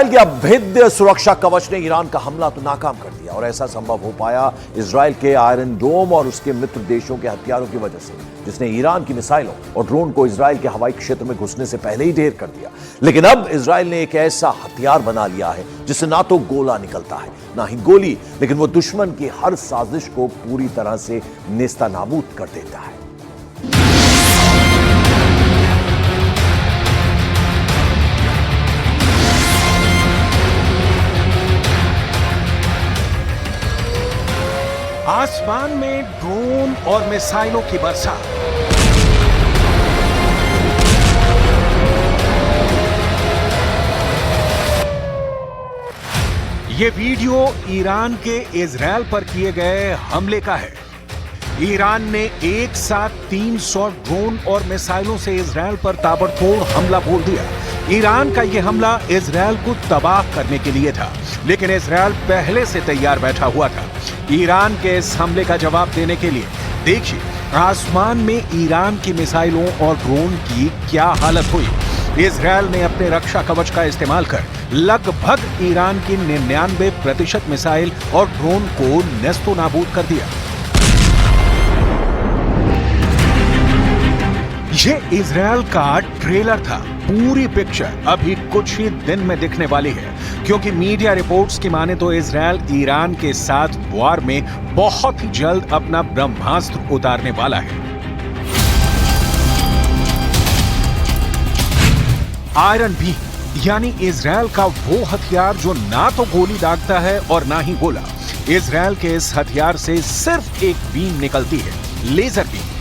Israel के अभेद्य सुरक्षा कवच ने ईरान का हमला तो नाकाम कर दिया और ऐसा संभव हो पाया इजराइल के आयरन डोम और उसके मित्र देशों के हथियारों की वजह से, जिसने ईरान की मिसाइलों और ड्रोन को इजराइल के हवाई क्षेत्र में घुसने से पहले ही ढेर कर दिया। लेकिन अब इजराइल ने एक ऐसा हथियार बना लिया है जिससे ना तो गोला निकलता है ना ही गोली, लेकिन वो दुश्मन की हर साजिश को पूरी तरह से नेस्तनाबूद कर देता है। आसमान में ड्रोन और मिसाइलों की बरसात। ये वीडियो ईरान के इजराइल पर किए गए हमले का है। ईरान ने एक साथ 300 ड्रोन और मिसाइलों से इजराइल पर ताबड़तोड़ हमला बोल दिया। ईरान का यह हमला इजराइल को तबाह करने के लिए था, लेकिन इजराइल पहले से तैयार बैठा हुआ था ईरान के इस हमले का जवाब देने के लिए। देखिए आसमान में ईरान की मिसाइलों और ड्रोन की क्या हालत हुई। इजराइल ने अपने रक्षा कवच का इस्तेमाल कर लगभग ईरान की 99% मिसाइल और ड्रोन को नेस्तो नाबूद कर दिया। ये इजराइल का ट्रेलर था। पूरी पिक्चर अभी कुछ ही दिन में दिखने वाली है, क्योंकि मीडिया रिपोर्ट्स की माने तो इजराइल ईरान के साथ वार में बहुत ही जल्द अपना ब्रह्मास्त्र उतारने वाला है। आयरन बीम यानी इजराइल का वो हथियार जो ना तो गोली दागता है और ना ही गोला। इजराइल के इस हथियार से सिर्फ एक बीम निकलती है, लेजर बीम,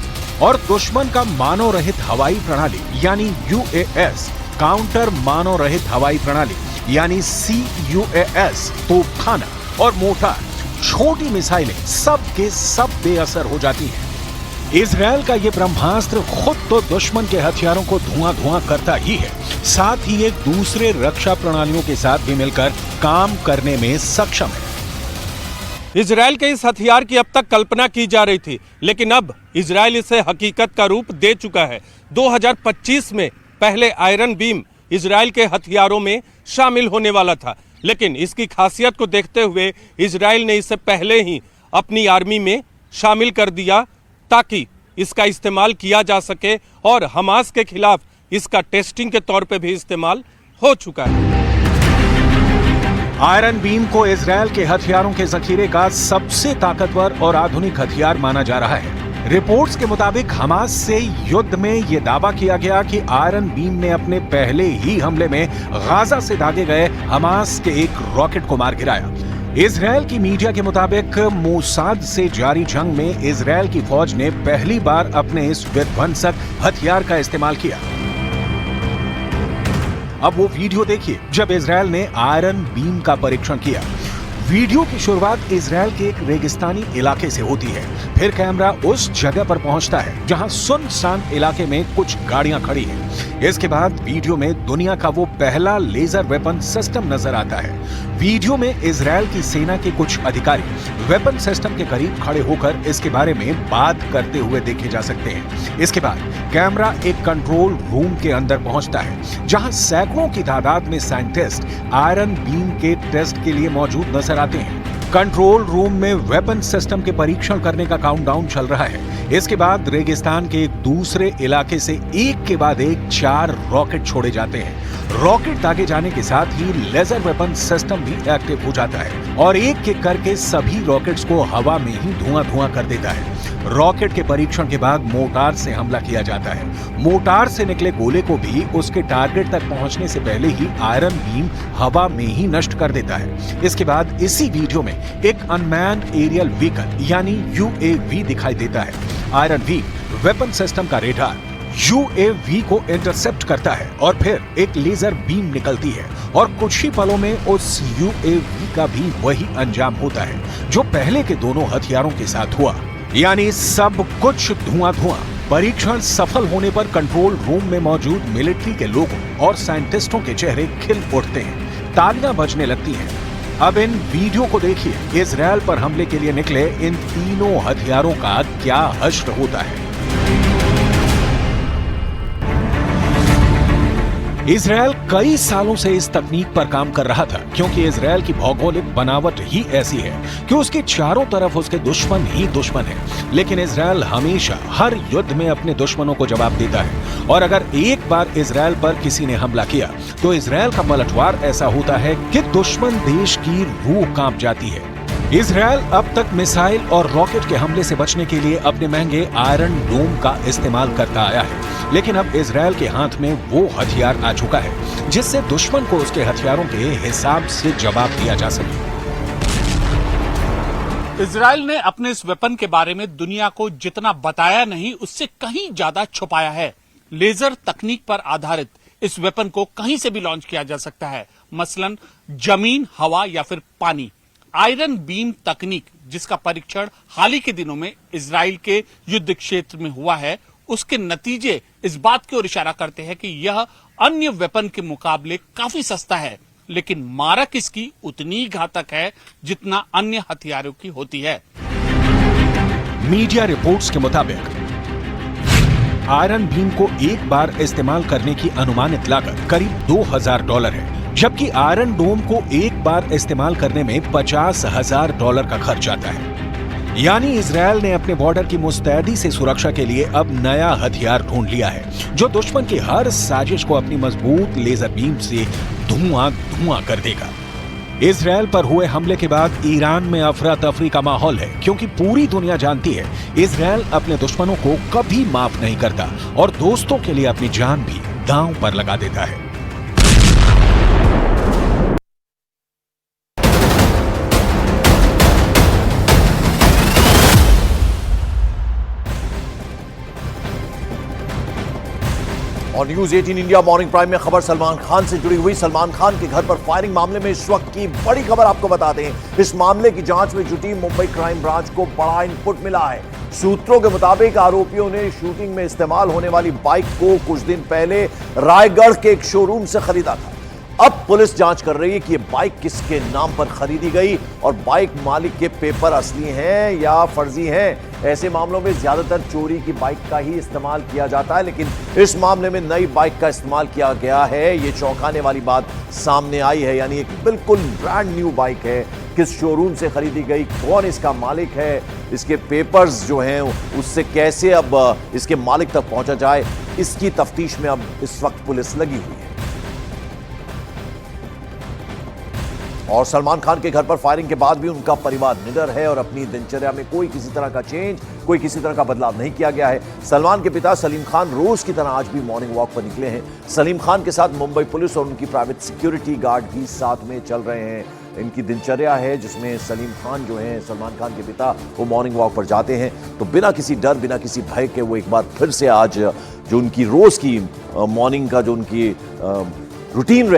और दुश्मन का मानव रहित हवाई प्रणाली यानी UAS, काउंटर मानव रहित हवाई प्रणाली यानी CUAS, तोपखाना और मोर्टार, छोटी मिसाइलें सब के सब बेअसर हो जाती हैं। इजराइल का ये ब्रह्मास्त्र खुद तो दुश्मन के हथियारों को धुआं धुआं करता ही है, साथ ही एक दूसरे रक्षा प्रणालियों के साथ भी मिलकर काम करने में सक्षम है। इजराइल के इस हथियार की अब तक कल्पना की जा रही थी, लेकिन अब इजराइल इसे हकीकत का रूप दे चुका है। 2025 में पहले आयरन बीम इजराइल के हथियारों में शामिल होने वाला था, लेकिन इसकी खासियत को देखते हुए इजराइल ने इसे पहले ही अपनी आर्मी में शामिल कर दिया ताकि इसका इस्तेमाल किया जा सके, और हमास के खिलाफ इसका टेस्टिंग के तौर पे भी इस्तेमाल हो चुका है। आयरन बीम को इजराइल के हथियारों के जखीरे का सबसे ताकतवर और आधुनिक हथियार माना जा रहा है। रिपोर्ट्स के मुताबिक हमास से युद्ध में यह दावा किया गया कि आयरन बीम ने अपने पहले ही हमले में गाजा से दागे गए हमास के एक रॉकेट को मार गिराया। इजराइल की मीडिया के मुताबिक मोसाद से जारी जंग में इजराइल की फौज ने पहली बार अपने इस विध्वंसक हथियार का इस्तेमाल किया। अब वो वीडियो देखिए जब इजराइल ने आयरन बीम का परीक्षण किया। वीडियो की शुरुआत इजराइल के एक रेगिस्तानी इलाके से होती है, फिर कैमरा उस जगह पर पहुंचता है जहां सुनसान इलाके में कुछ गाड़ियां खड़ी हैं। इसके बाद वीडियो में दुनिया का वो पहला लेजर वेपन सिस्टम नजर आता है। वीडियो में इजराइल की सेना के कुछ अधिकारी वेपन सिस्टम के करीब खड़े होकर इसके बारे में बात करते हुए देखे जा सकते हैं। इसके बाद कैमरा एक कंट्रोल रूम के अंदर पहुंचता है, जहां सैकड़ों की तादाद में साइंटिस्ट आयरन बीम के टेस्ट के लिए मौजूद नजर आते हैं। कंट्रोल रूम में वेपन सिस्टम के परीक्षण करने का काउंटडाउन चल रहा है। इसके बाद रेगिस्तान के एक दूसरे इलाके से एक के बाद एक 4 रॉकेट छोड़े जाते हैं। रॉकेट दागे जाने के साथ ही लेजर वेपन सिस्टम भी एक्टिव हो जाता है और एक एक करके सभी रॉकेट्स को हवा में ही धुआं धुआं कर देता है। रॉकेट के परीक्षण के बाद मोर्टार से हमला किया जाता है। मोर्टार से निकले गोले को भी उसके टारगेट तक पहुंचने से पहले ही आयरन बीम हवा में ही नष्ट कर देता है। इसके बाद इसी वीडियो में एक अनमैन्ड एरियल व्हीकल यानी UAV दिखाई देता है। आयरन बीम वेपन सिस्टम का रेडार UAV को इंटरसेप्ट करता है और फिर एक लेजर बीम निकलती है और कुछ ही पलों में उस UAV का भी वही अंजाम होता है जो पहले के दोनों हथियारों के साथ हुआ, यानी सब कुछ धुआं धुआं। परीक्षण सफल होने पर कंट्रोल रूम में मौजूद मिलिट्री के लोगों और साइंटिस्टों के चेहरे खिल उठते हैं, तालियां बजने लगती हैं। अब इन वीडियो को देखिए, इजराइल पर हमले के लिए निकले इन तीनों हथियारों का क्या हश्र होता है। इजरायल कई सालों से इस तकनीक पर काम कर रहा था, क्योंकि इजरायल की भौगोलिक बनावट ही ऐसी है कि उसके चारों तरफ उसके दुश्मन ही दुश्मन है। लेकिन इजरायल हमेशा हर युद्ध में अपने दुश्मनों को जवाब देता है, और अगर एक बार इजरायल पर किसी ने हमला किया तो इजरायल का पलटवार ऐसा होता है कि दुश्मन देश की रूह कांप जाती है। इजरायल अब तक मिसाइल और रॉकेट के हमले से बचने के लिए अपने महंगे आयरन डोम का इस्तेमाल करता आया है, लेकिन अब इजरायल के हाथ में वो हथियार आ चुका है जिससे दुश्मन को उसके हथियारों के हिसाब से जवाब दिया जा सके। इजरायल ने अपने इस वेपन के बारे में दुनिया को जितना बताया नहीं, उससे कहीं ज्यादा छुपाया है। लेजर तकनीक पर आधारित इस वेपन को कहीं से भी लॉन्च किया जा सकता है, मसलन जमीन, हवा या फिर पानी। आयरन बीम तकनीक, जिसका परीक्षण हाल ही के दिनों में इजराइल के युद्ध क्षेत्र में हुआ है, उसके नतीजे इस बात की ओर इशारा करते हैं कि यह अन्य वेपन के मुकाबले काफी सस्ता है, लेकिन मारक इसकी उतनी ही घातक है जितना अन्य हथियारों की होती है। मीडिया रिपोर्ट्स के मुताबिक आयरन बीम को एक बार इस्तेमाल करने की अनुमानित लागत करीब $2000 है, जबकि आयरन डोम को एक बार इस्तेमाल करने में $50,000 का खर्च आता है। यानी इजरायल ने अपने बॉर्डर की मुस्तैदी से सुरक्षा के लिए अब नया हथियार ढूंढ लिया है, जो दुश्मन की हर साजिश को अपनी मजबूत लेजर बीम से धुआं कर देगा। इजरायल पर हुए हमले के बाद ईरान में अफरा तफरी का माहौल है, क्योंकि पूरी दुनिया जानती है इजरायल अपने दुश्मनों को कभी माफ नहीं करता और दोस्तों के लिए अपनी जान भी दांव पर लगा देता है। और न्यूज 18 इंडिया मॉर्निंग प्राइम में खबर सलमान खान से जुड़ी हुई। सलमान खान के घर पर फायरिंग मामले में इस वक्त की बड़ी खबर आपको बता दें। इस मामले की जांच में जुटी मुंबई क्राइम ब्रांच को बड़ा इनपुट मिला है। सूत्रों के मुताबिक आरोपियों ने शूटिंग में इस्तेमाल होने वाली बाइक को कुछ दिन पहले रायगढ़ के एक शोरूम से खरीदा था। अब पुलिस जांच कर रही है कि ये बाइक किसके नाम पर खरीदी गई और बाइक मालिक के पेपर असली हैं या फर्जी हैं। ऐसे मामलों में ज्यादातर चोरी की बाइक का ही इस्तेमाल किया जाता है, लेकिन इस मामले में नई बाइक का इस्तेमाल किया गया है। ये चौंकाने वाली बात सामने आई है, यानी एक बिल्कुल ब्रांड न्यू बाइक है। किस शोरूम से खरीदी गई, कौन इसका मालिक है, इसके पेपर्स जो हैं उससे कैसे अब इसके मालिक तक पहुंचा जाए, इसकी तफ्तीश में अब इस वक्त पुलिस लगी हुई है। और सलमान खान के घर पर फायरिंग के बाद भी उनका परिवार निडर है और अपनी दिनचर्या में कोई किसी तरह का चेंज, कोई किसी तरह का बदलाव नहीं किया गया है। सलमान के पिता सलीम खान रोज की तरह आज भी मॉर्निंग वॉक पर निकले हैं। सलीम खान के साथ मुंबई पुलिस और उनकी प्राइवेट सिक्योरिटी गार्ड भी साथ में चल रहे हैं। इनकी दिनचर्या है जिसमें सलीम खान जो हैं, सलमान खान के पिता, वो मॉर्निंग वॉक पर जाते हैं तो बिना किसी डर, बिना किसी भय के वो एक बार फिर से आज जो उनकी रोज की मॉर्निंग का जो उनकी रूटीन